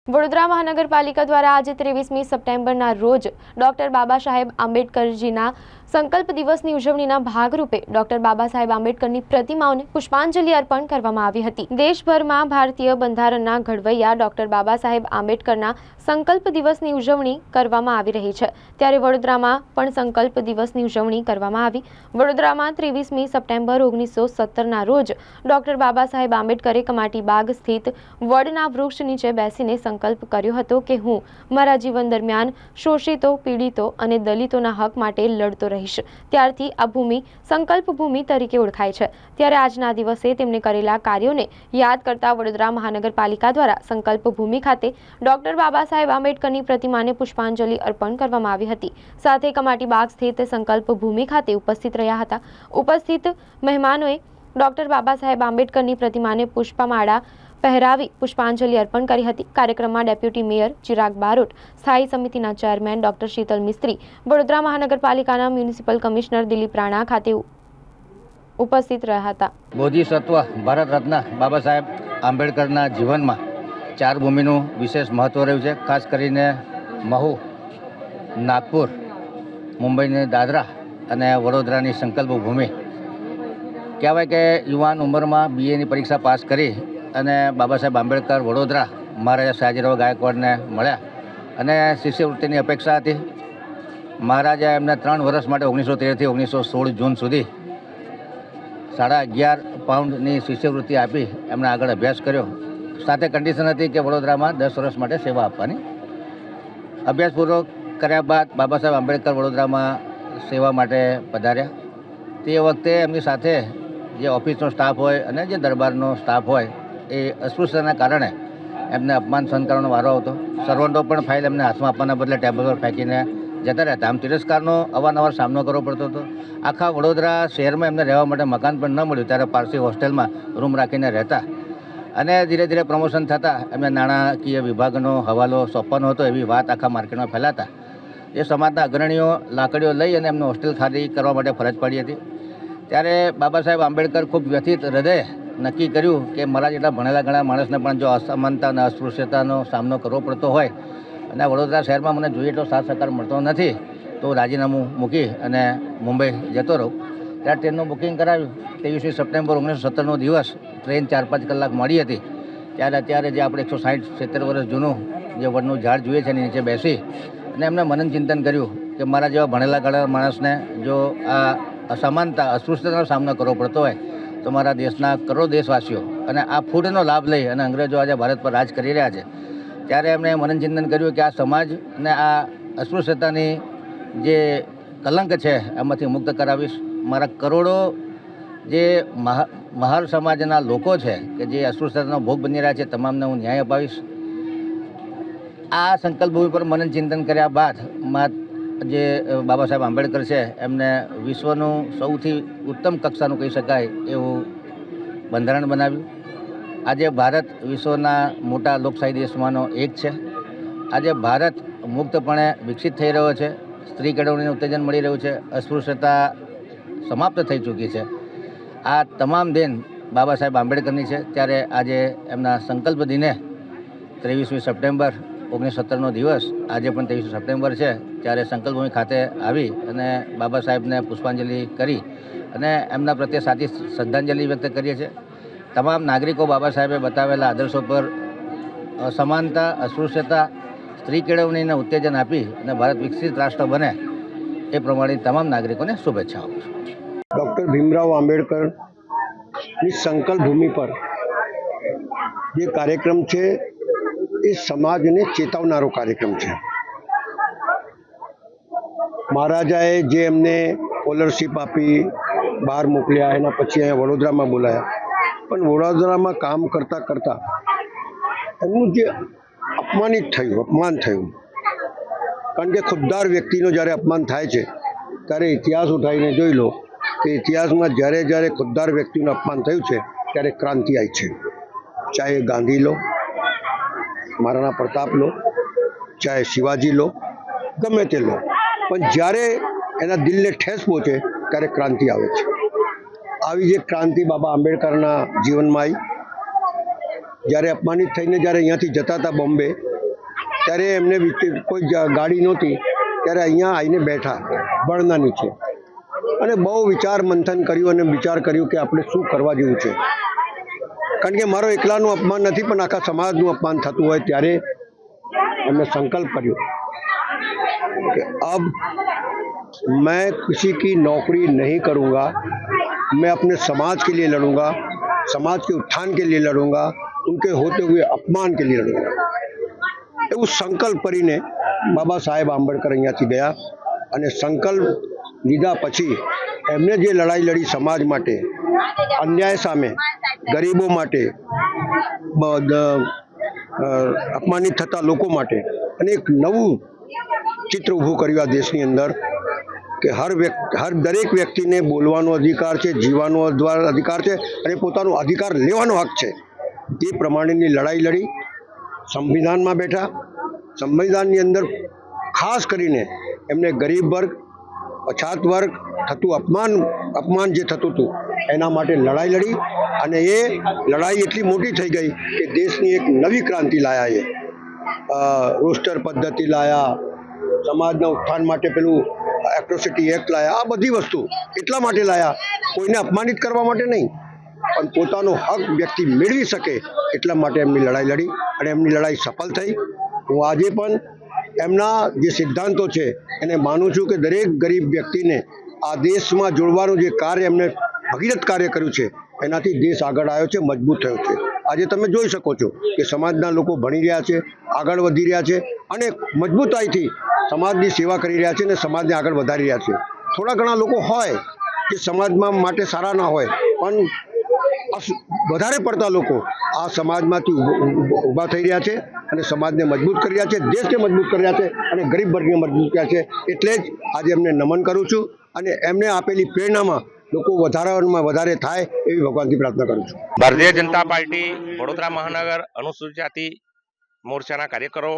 વડોદરા મહાનગરપાલિકા દ્વારા આજે 23મી સપ્ટેમ્બરના રોજ ડોક્ટર બાબા સાહેબ આંબેડકરજીના સંકલ્પ દિવસની ઉજવણીના ભાગરૂપે ડોક્ટર બાબા સાહેબ આંબેડકરની પ્રતિમાઓને પુષ્પાંજલિ અર્પણ કરવામાં આવી હતી। દેશભરમાં ભારતીય બંધારણના ઘડવૈયા ડોક્ટર બાબા સાહેબ આંબેડકરના સંકલ્પ દિવસની ઉજવણી કરવામાં આવી રહી છે, ત્યારે વડોદરામાં પણ સંકલ્પ દિવસની ઉજવણી કરવામાં આવી। વડોદરામાં 23મી સપ્ટેમ્બર 1917ના રોજ ડોક્ટર બાબા સાહેબ આંબેડકરે કમાટી બાગ સ્થિત વડના વૃક્ષ નીચે બેસીને સંકલ્પ કર્યો હતો કે હું મારા જીવન દરમિયાન શોષિતો, પીડિતો અને દલિતોના હક માટે લડતો રહીશ। ત્યારથી આ ભૂમિ સંકલ્પ ભૂમિ તરીકે ઓળખાય છે। ત્યારે આજના દિવસે તેમણે કરેલા કાર્યોને યાદ કરતા વડોદરા મહાનગરપાલિકા દ્વારા સંકલ્પ ભૂમિ ખાતે ડોક્ટર બાબા સાહેબ આંબેડકરની પ્રતિમાને પુષ્પાંજલિ અર્પણ કરવામાં આવી હતી। સાથે કમાટી બાગ સ્થિત સંકલ્પ ભૂમિ ખાતે ઉપસ્થિત રહ્યા હતા। ઉપસ્થિત મહેમાનોએ ડોક્ટર બાબા સાહેબ આંબેડકરની પ્રતિમાને પુષ્પમાળા પહેરાવી પુષ્પાંજલિ અર્પણ કરી હતી। કાર્યક્રમમાં ડેપ્યુટી મેયર ચિરાગ બારોટ, સ્થાયી સમિતિના ચેરમેન ડોક્ટર શીતલ મિસ્ત્રી, વડોદરા મહાનગરપાલિકાના મ્યુનિસિપલ કમિશનર દિલીપ રાણા ખાતે ઉપસ્થિત રહ્યા હતા। બોધિસત્વ ભારત રત્ન બાબા સાહેબ આંબેડકરના જીવનમાં ચાર ભૂમિનું વિશેષ મહત્ત્વ રહ્યું છે। ખાસ કરીને મહુ, નાગપુર, મુંબઈની દાદરા અને વડોદરાની સંકલ્પ ભૂમિ કહેવાય કે યુવાન ઉંમરમાં BAની પરીક્ષા પાસ કરી અને બાબા સાહેબ આંબેડકર વડોદરા મહારાજા સયાજીરાવ ગાયકવાડને મળ્યા અને શિષ્યવૃત્તિની અપેક્ષા હતી। મહારાજા એમને 3 વર્ષ માટે 1913થી 1916 જૂન સુધી 11.5 પાઉન્ડની શિષ્યવૃત્તિ આપી એમણે આગળ અભ્યાસ કર્યો। સાથે કન્ડિશન હતી કે વડોદરામાં 10 વર્ષ માટે સેવા આપવાની। અભ્યાસ પૂરો કર્યા બાદ બાબા સાહેબ આંબેડકર વડોદરામાં સેવા માટે પધાર્યા। તે વખતે એમની સાથે જે ઓફિસનો સ્ટાફ હોય અને જે દરબારનો સ્ટાફ હોય એ અસ્પૃશ્યતાના કારણે એમને અપમાન સહન કરવાનો વારો આવતો। સર્વન્ટો પણ ફાઇલ એમને હાથમાં આપવાના બદલે ટેબલ પર ફેંકીને જતા રહેતા। આમ તિરસ્કારનો અવારનવાર સામનો કરવો પડતો હતો। આખા વડોદરા શહેરમાં એમને રહેવા માટે મકાન પણ ન મળ્યું ત્યારે પારસી હોસ્ટેલમાં રૂમ રાખીને રહેતા અને ધીરે ધીરે પ્રમોશન થતાં એમને નાણાકીય વિભાગનો હવાલો સોંપવાનો હતો એવી વાત આખા માર્કેટમાં ફેલાતા એ સમાજના અગ્રણીઓ લાકડીઓ લઈ અને એમને હોસ્ટેલ ખાલી કરવા માટે ફરજ પડી હતી। ત્યારે બાબા સાહેબ આંબેડકર ખૂબ વ્યથિત હૃદયે નક્કી કર્યું કે મારા જેટલા ભણેલા ઘણા માણસને પણ જો અસમાનતા અને અસ્પૃશ્યતાનો સામનો કરવો પડતો હોય અને વડોદરા શહેરમાં મને જોઈએ એટલો સાથ સહકાર મળતો નથી તો રાજીનામું મૂકી અને મુંબઈ જતો રહું। ત્યારે ટ્રેનનું બુકિંગ કરાવ્યું। 23મી સપ્ટેમ્બર 1917નો દિવસ ટ્રેન 4-5 કલાક મોડી હતી। ત્યારે અત્યારે જે આપણે 160-70 વર્ષ જૂનું જે વડનું ઝાડ જોઈએ છે એની નીચે બેસી અને એમને મનન ચિંતન કર્યું કે મારા જેવા ભણેલા ગણેલા માણસને જો આ અસમાનતા અસ્પૃશ્યતાનો સામનો કરવો પડતો હોય તો મારા દેશના કરોડો દેશવાસીઓ અને આ ફૂડનો લાભ લઈ અને અંગ્રેજો આજે ભારત પર રાજ કરી રહ્યા છે। ત્યારે એમણે મનન ચિંતન કર્યું કે આ સમાજને આ અસ્પૃશ્યતાની જે કલંક છે એમાંથી મુક્ત કરાવીશ। મારા કરોડો જે મહાર સમાજના લોકો છે કે જે અસ્પૃશ્યતાનો ભોગ બની રહ્યા છે તમામને હું ન્યાય અપાવીશ। આ સંકલ્પ ભૂમિ પર મનન ચિંતન કર્યા બાદ જે બાબા સાહેબ આંબેડકર છે એમને વિશ્વનું સૌથી ઉત્તમ કક્ષાનું કહી શકાય એવું બંધારણ બનાવ્યું। આજે ભારત વિશ્વના મોટા લોકશાહી દેશમાંનો એક છે। આજે ભારત મુક્તપણે વિકસિત થઈ રહ્યો છે। સ્ત્રી કેળવણીને ઉત્તેજન મળી રહ્યું છે। અસ્પૃશ્યતા સમાપ્ત થઈ ચૂકી છે। આ તમામ દેન બાબા સાહેબ આંબેડકરની છે। ત્યારે આજે એમના સંકલ્પ દિને 23મી સપ્ટેમ્બર 1917નો દિવસ આજે પણ 23 સપ્ટેમ્બર છે ત્યારે સંકલ્પભૂમિ ખાતે આવી અને બાબા સાહેબને પુષ્પાંજલિ કરી અને એમના પ્રત્યે સાચી શ્રદ્ધાંજલિ વ્યક્ત કરીએ છીએ। તમામ નાગરિકો બાબા સાહેબે બતાવેલા આદર્શો પર સમાનતા, અસ્પૃશ્યતા, સ્ત્રી કેળવણીને ઉત્તેજન આપી અને ભારત વિકસિત રાષ્ટ્ર બને એ પ્રમાણે તમામ નાગરિકોને શુભેચ્છાઓ। ડૉક્ટર ભીમરાવ આંબેડકરની સંકલ્પ ભૂમિ પર જે કાર્યક્રમ છે એ સમાજને ચેતવનારો કાર્યક્રમ છે। મહારાજાએ જે એમને સ્કોલરશીપ આપી બહાર મોકલ્યા એના પછી અહીંયા વડોદરામાં બોલાયા, પણ વડોદરામાં કામ કરતાં કરતાં એમનું જે અપમાન થયું કારણ કે ખુદદાર વ્યક્તિનો જ્યારે અપમાન થાય છે ત્યારે ઇતિહાસ ઉઠાવીને જોઈ લો કે ઇતિહાસમાં જ્યારે ખુદદાર વ્યક્તિનું અપમાન થયું છે ત્યારે ક્રાંતિ આવી છે। ચાહે ગાંધી લો, મહારાણા પ્રતાપ લો, ચાહે શિવાજી લો, ગમે તે લો, પણ જ્યારે એના દિલને ઠેસ પહોંચે ત્યારે ક્રાંતિ આવે છે। આવી જે ક્રાંતિ બાબા આંબેડકરના જીવનમાં આવી। જ્યારે અપમાનિત થઈને જ્યારે અહીંયાથી જતા હતા બોમ્બે, ત્યારે એમને કોઈ ગાડી નહોતી, ત્યારે અહીંયા આવીને બેઠા બળના નીચે અને બહુ વિચાર મંથન કર્યું અને વિચાર કર્યું કે આપણે શું કરવા જેવું છે. કારણ કે મારો એકલાનું અપમાન નથી પણ આખા સમાજનું અપમાન થતું હોય ત્યારે એમને સંકલ્પ કર્યો कि अब मैं किसी की नौकरी नहीं करूँगा, मैं अपने समाज के लिए लड़ूंगा, समाज के उत्थान के लिए लड़ूंगा, उनके होते हुए अपमान के लिए लड़ूंगा. એવું સંકલ્પ કરીને બાબા સાહેબ આંબેડકર અહીંયાથી ગયા અને સંકલ્પ લીધા પછી એમને જે લડાઈ લડી સમાજ માટે, અન્યાય સામે, ગરીબો માટે, અપમાનિત થતા લોકો માટે અને એક નવું ચિત્ર ઊભું કર્યું આ દેશની અંદર કે દરેક વ્યક્તિને બોલવાનો અધિકાર છે, જીવવાનો અધિકાર છે અને પોતાનો અધિકાર લેવાનો હક છે. એ પ્રમાણેની લડાઈ લડી, સંવિધાનમાં બેઠા. સંવિધાનની અંદર ખાસ કરીને એમને ગરીબ વર્ગ, પછાત વર્ગ થતું અપમાન જે થતું હતું એના માટે લડાઈ લડી અને એ લડાઈ એટલી મોટી થઈ ગઈ કે દેશની એક નવી ક્રાંતિ લાયા. રોસ્ટર પદ્ધતિ લાયા, સમાજના ઉત્થાન માટે પેલું એટ્રોસિટી એક્ટ લાયા. આ બધી વસ્તુ એટલા માટે લાયા, કોઈને અપમાનિત કરવા માટે નહીં, પણ પોતાનો હક વ્યક્તિ મેળવી શકે એટલા માટે એમની લડાઈ લડી અને એમની લડાઈ સફળ થઈ. હું આજે પણ એમના જે સિદ્ધાંતો છે એને માનું છું કે દરેક ગરીબ વ્યક્તિને આ દેશમાં જોડવાનું જે કાર્ય એમને ભગીરથ કાર્ય કર્યું છે એનાથી દેશ આગળ આવ્યો છે, મજબૂત થયો છે. આજે તમે જોઈ શકો છો કે સમાજના લોકો ભણી રહ્યા છે, આગળ વધી રહ્યા છે અને મજબૂતાઈથી સમાજની સેવા કરી રહ્યા છે અને સમાજને આગળ વધારી રહ્યા છે. થોડા ઘણા લોકો હોય કે સમાજમાં માટે સારા ના હોય, પણ વધારે પડતા લોકો આ સમાજમાંથી ઊભા થઈ રહ્યા છે અને સમાજને મજબૂત કરી રહ્યા છે, દેશને મજબૂત કરી રહ્યા છે અને ગરીબ વર્ગને મજબૂત કર્યા છે. એટલે જ આજે એમને નમન કરું છું અને એમને આપેલી પ્રેરણામાં લોકો વધારામાં વધારે થાય એવી ભગવાનથી પ્રાર્થના કરું છું. ભારતીય જનતા પાર્ટી વડોદરા મહાનગર અનુસૂચિત જાતિ મોરચાના કાર્યકરો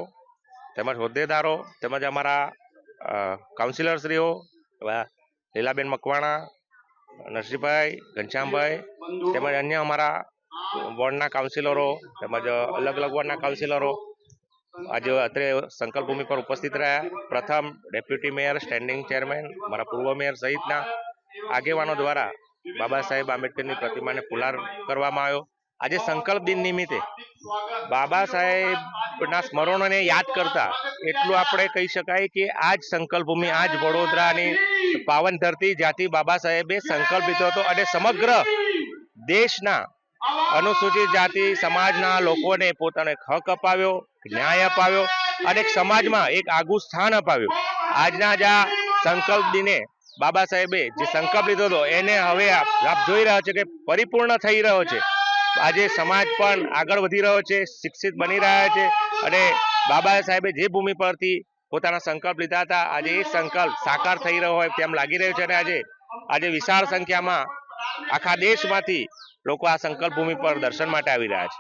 તેમજ હોદ્દેદારો તેમજ અમારા કાઉન્સિલરશ્રીઓ એવા લીલાબેન મકવાણા, નરસિંહભાઈ, ઘનશ્યામભાઈ તેમજ અન્ય અમારા વોર્ડના કાઉન્સિલરો તેમજ અલગ અલગ વોર્ડના કાઉન્સિલરો આજે અત્રે સંકલ્પ ભૂમિ પર ઉપસ્થિત રહ્યા. પ્રથમ ડેપ્યુટી મેયર, સ્ટેન્ડિંગ ચેરમેન, મારા પૂર્વ મેયર સહિતના આગેવાનો દ્વારા બાબા સાહેબ આંબેડકરની પ્રતિમાને ફુલાર કરવામાં આવ્યો. આજે સંકલ્પ દિન નિમિત્તે બાબા સાહેબના સ્મરણોને યાદ કરતા એટલું આપણે કહી શકાય કે આ જ સંકલ્પ ભૂમિ, આ જ વડોદરાની પાવન ધરતી જ્યાંથી બાબા સાહેબે સંકલ્પ લીધો હતો અને સમગ્ર દેશના અનુસૂચિત જાતિ સમાજના લોકોને પોતાનો એક હક અપાવ્યો, ન્યાય અપાવ્યો અને સમાજમાં એક આગવું સ્થાન અપાવ્યું. આજના જ આ સંકલ્પ દિને બાબા સાહેબે જે સંકલ્પ લીધો હતો એને હવે આપ જોઈ રહ્યા છો કે પરિપૂર્ણ થઈ રહ્યો છે. આજે સમાજ પણ આગળ વધી રહ્યો છે, શિક્ષિત બની રહ્યા છે અને બાબા સાહેબે જે ભૂમિ પરથી પોતાના સંકલ્પ લીધા હતા આજે એ સંકલ્પ સાકાર થઈ રહ્યો હોય તેમ લાગી રહ્યું છે. અને આજે વિશાળ સંખ્યામાં આખા દેશમાંથી લોકો આ સંકલ્પ ભૂમિ પર દર્શન માટે આવી રહ્યા છે.